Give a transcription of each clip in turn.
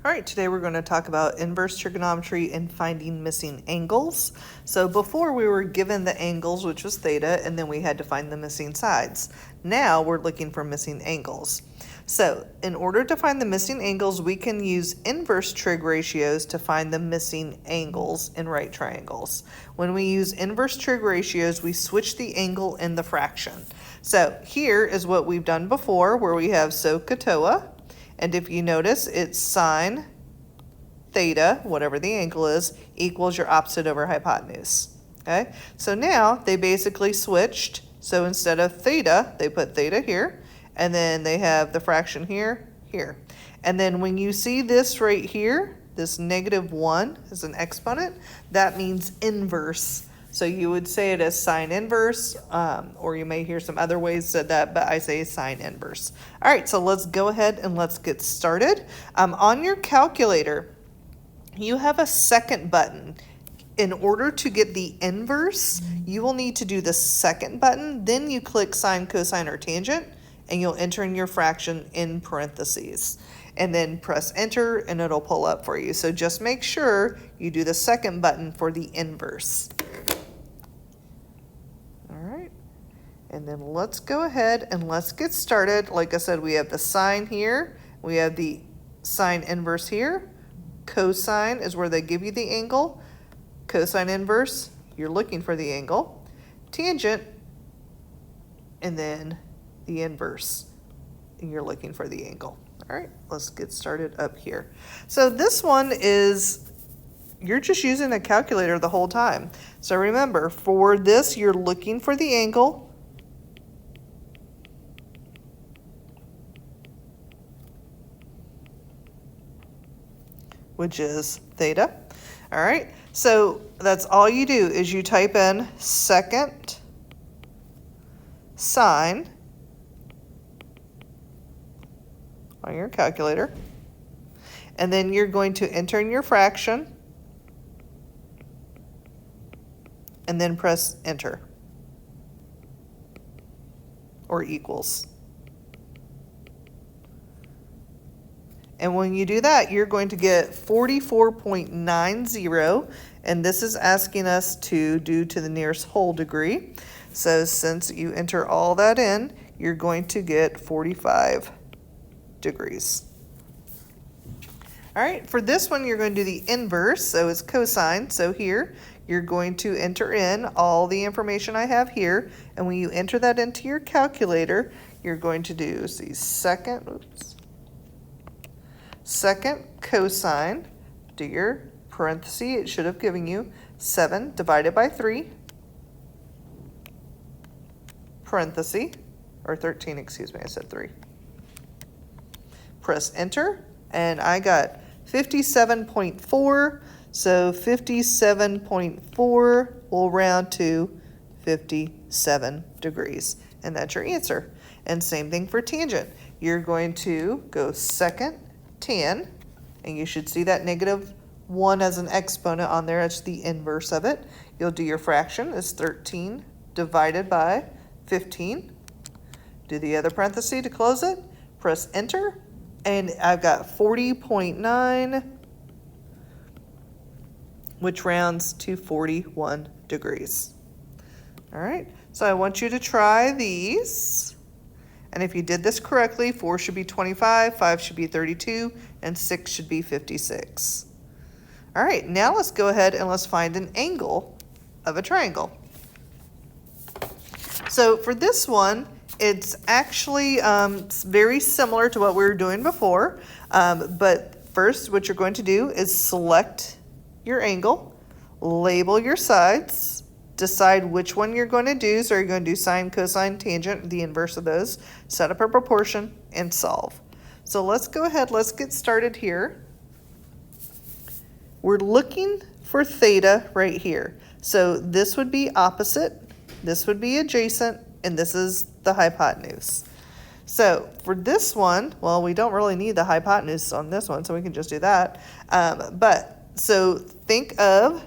All right, today we're going to talk about inverse trigonometry and finding missing angles. So before we were given the angles, which was theta, and then we had to find the missing sides. Now we're looking for missing angles. So in order to find the missing angles, we can use inverse trig ratios to find the missing angles in right triangles. When we use inverse trig ratios, we switch the angle in the fraction. So here is what we've done before, where we have SOHCAHTOA. And if you notice, it's sine theta, whatever the angle is, equals your opposite over hypotenuse. Okay, so now they basically switched. So instead of theta, they put theta here, and then they have the fraction here, here. And then when you see this right here, this -1 is an exponent, that means inverse. So you would say it as sine inverse, or you may hear some other ways said that, but I say sine inverse. All right, so let's go ahead and let's get started. On your calculator, you have a second button. In order to get the inverse, you will need to do the second button, then you click sine, cosine, or tangent, and you'll enter in your fraction in parentheses. And then press enter, and it'll pull up for you. So just make sure you do the second button for the inverse. And then let's go ahead and let's get started. Like I said, we have the sine here. We have the sine inverse here. Cosine is where they give you the angle. Cosine inverse, you're looking for the angle. Tangent, and then the inverse, and you're looking for the angle. All right, let's get started up here. So this one is, you're just using a calculator the whole time. So remember, for this, you're looking for the angle, which is theta. All right, so that's all you do is you type in second sine on your calculator, and then you're going to enter in your fraction, and then press enter, or equals. And when you do that, you're going to get 44.90, and this is asking us to do to the nearest whole degree. So since you enter all that in, you're going to get 45 degrees. All right, for this one, you're going to do the inverse, so it's cosine. So here, you're going to enter in all the information I have here, and when you enter that into your calculator, you're going to do, see, second cosine, do your parenthesis, it should have given you 7 divided by 3, parenthesis, or 13, excuse me, I said 3. Press enter, and I got 57.4, so 57.4 will round to 57 degrees, and that's your answer. And same thing for tangent. You're going to go second tan, and you should see that -1 as an exponent on there. That's the inverse of it. You'll do your fraction is 13 divided by 15. Do the other parenthesis to close it. Press enter, and I've got 40.9, which rounds to 41 degrees. All right, so I want you to try these. And if you did this correctly, 4 should be 25, 5 should be 32, and 6 should be 56. All right, now let's go ahead and let's find an angle of a triangle. So for this one, it's actually very similar to what we were doing before. But first, what you're going to do is select your angle, label your sides, decide which one you're going to do. So you're going to do sine, cosine, tangent, the inverse of those, set up a proportion, and solve. So let's go ahead, let's get started here. We're looking for theta right here. So this would be opposite, this would be adjacent, and this is the hypotenuse. So for this one, well, we don't really need the hypotenuse on this one, so we can just do that. So think of,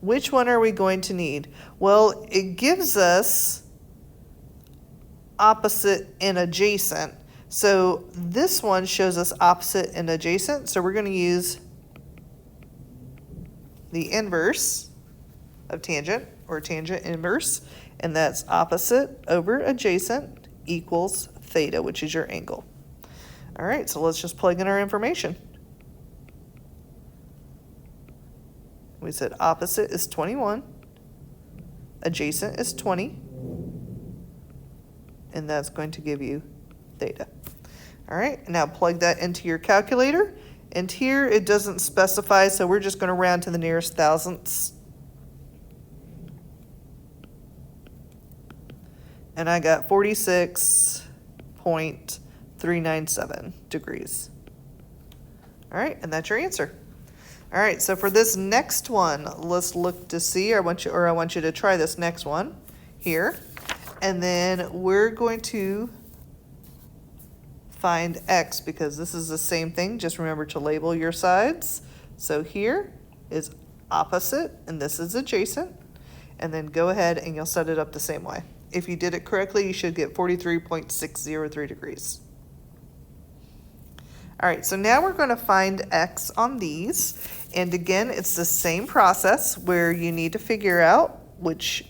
which one are we going to need? Well, it gives us opposite and adjacent. So this one shows us opposite and adjacent. So we're going to use the inverse of tangent, or tangent inverse, and that's opposite over adjacent equals theta, which is your angle. All right, so let's just plug in our information. We said opposite is 21, adjacent is 20, and that's going to give you theta. All right, now plug that into your calculator, and here it doesn't specify, so we're just going to round to the nearest thousandths. And I got 46.397 degrees. All right, and that's your answer. All right, so for this next one, let's look to see, I want you to try this next one here. And then we're going to find x, because this is the same thing. Just remember to label your sides. So here is opposite, and this is adjacent. And then go ahead and you'll set it up the same way. If you did it correctly, you should get 43.603 degrees. All right, so now we're going to find x on these. And again, it's the same process where you need to figure out which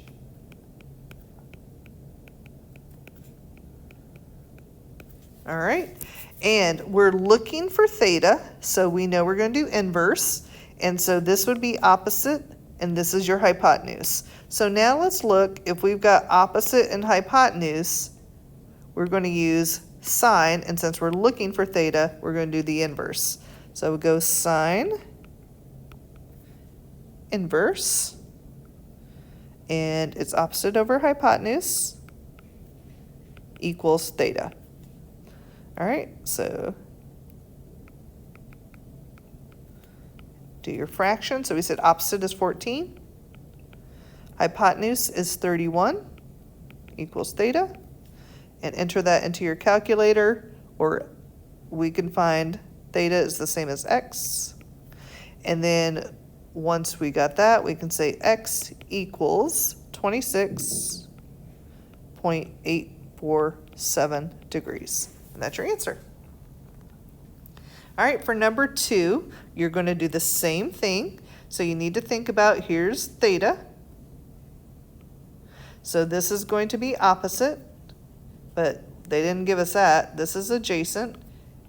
all right, and we're looking for theta, so we know we're going to do inverse, and so this would be opposite, and this is your hypotenuse. So now let's look, if we've got opposite and hypotenuse, we're going to use sine, and since we're looking for theta, we're going to do the inverse. So we go sine inverse, and it's opposite over hypotenuse equals theta. All right, so do your fraction. So we said opposite is 14. Hypotenuse is 31 equals theta. And enter that into your calculator, or we can find theta is the same as x. And then once we got that, we can say x equals 26.847 degrees. And that's your answer. All right, for number 2, you're going to do the same thing. So you need to think about, here's theta. So this is going to be opposite, but they didn't give us that. This is adjacent,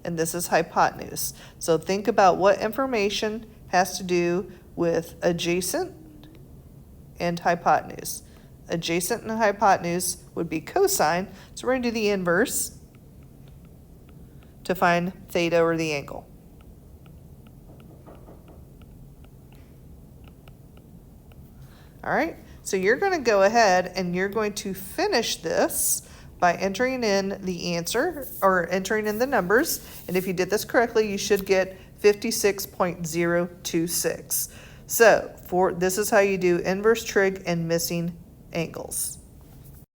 and this is hypotenuse. So think about what information has to do with adjacent and hypotenuse. Adjacent and hypotenuse would be cosine, so we're going to do the inverse to find theta, or the angle. All right, so you're going to go ahead and you're going to finish this by entering in the answer, or entering in the numbers, and if you did this correctly, you should get 56.026. So this is how you do inverse trig and missing angles.